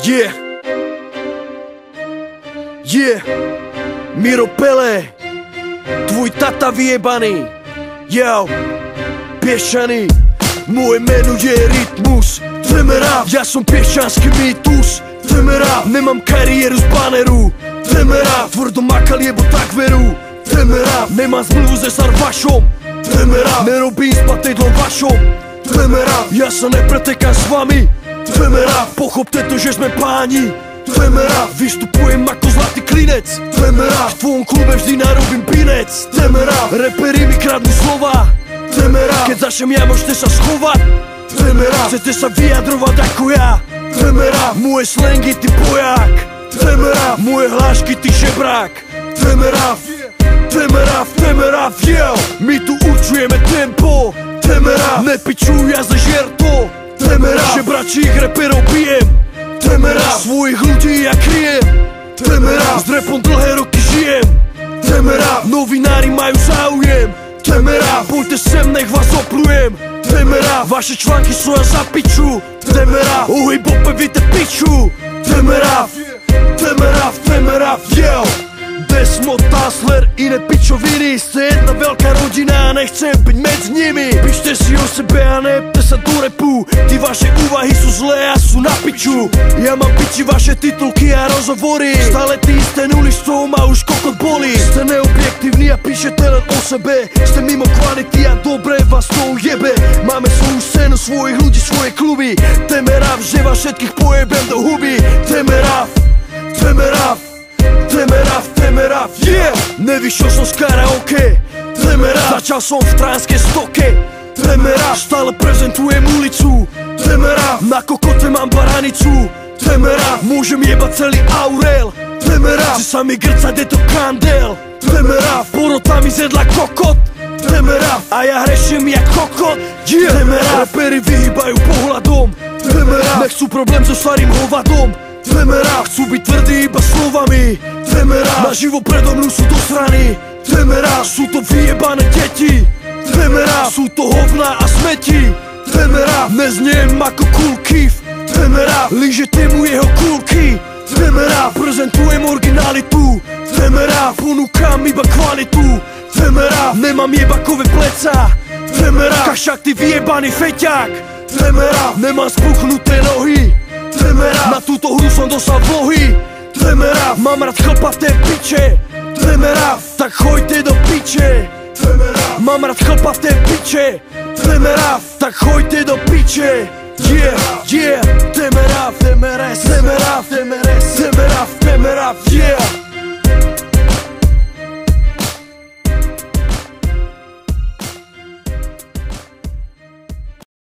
Yeah. Yeah. Miro Pele, tvůj tata vyjebaný. Yo, Piešaný. Moje meno je Rytmus. Jdeme rap, ja som piešťanský mýtus. Jdeme rap, nemám kariéru z baneru. Jdeme rap, tvrdo makal jebo tak veru. Jdeme rap, nemám zmluvu se Sarvašom. Jdeme rap, nerobím s patedlom vašom. Jdeme rap, ja sa nepretekám s vami. Jdeme rap, pochopte to, že sme páni. Jdeme rap, vystupujem ako zlatý klinec. Jdeme rap, v tvojom klube vždy narobím binec. Jdeme rap, reperi mi kradnú slova. Jdeme rap, keď začnem ja, môžete sa schovať. Jdeme rap, chcete sa vyjadrovať ako ja. Jdeme rap, moje slangy ty boják. Jdeme rap, moje hlášky ty žebrák. Jdeme rap, jdeme rap, jdeme rap, yeah. My tu určujeme tempo. Jdeme rap, nepičuj, ja zežier to. Jdeme rap, žebračích reperov bijem. Jdeme rap, svojich ľudí ja kryjem. Jdeme rap, s rapom dlhé roky žijem. Jdeme rap, novinári majú záujem. Jdeme rap, poďte sem, nech vás oplujem. Jdeme rap, vaše články sú ja za piču. Jdeme rap, o hip-hope víte piču. Jdeme rap, jdeme rap, jdeme rap, yo. Desmod, Tasler, iné pičoviny. Ste jedna veľká rodina a nechcem byť medzi nimi. Píšte si o sebe a nepte sa do repu. Ty vaše úvahy sú zlé a sú na piču. Ja mám piči vaše titulky a rozhovory. Stále ty isté nuly, z toho ma už kokot bolí. Ste neobjektívni a píšete len o sebe. Ste mimo kvality a dobre vás to ujebe. Máme svoju scénu, svojich ľudí, svoje kluby. Jdeme rap, že vás všetkých pojebem do huby. Jdeme rap, jdeme rap, jdeme rap, jdeme rap, yeah. Nevyšiel som z karaoke. Jdeme rap, začal som v tránskej stoke. Jdeme rap, stále prezentujem ulicu. Jdeme rap, na kokote mám baranicu. Jdeme rap, môžem jebať celý Aurel. Jdeme rap, chce sa mi grcať, je to kandel. Jdeme rap, porota mi zjedla kokot. Jdeme rap, a ja hreším jak kokot, yeah. Jdeme rap, raperi vyhýbajú pohľadom. Jdeme rap, nechcú problém so starým hovadom. Jdeme rap, chcú byť tvrdí iba slovami. Jdeme rap, naživo predo mnou sú dosraní. Jdeme rap, sú to vyjebané deti. Jdeme rap, sú to hovná a smeti. Jdeme rap, nezniem ako Cool Keef. Jdeme rap, lížete mu jeho kulky. Jdeme rap, prezentujem originalitu. Jdeme rap, ponúkam iba kvalitu. Jdeme rap, nemám jebakové pleca. Jdeme rap, kašak ty vyjebaný feťák. Jdeme rap, nemám spuchnuté nohy. Jdeme rap, na túto hru som dosal vlohy. Jdeme rap, mám rád chlpaté piče. Jdeme rap, tak choďte do piče. Jdeme rap, mám rád chlpaté piče. Jdeme rap, tak choďte do piče. Yeah, yeah, jdeme rap, jdeme rap, jdeme rap, jdeme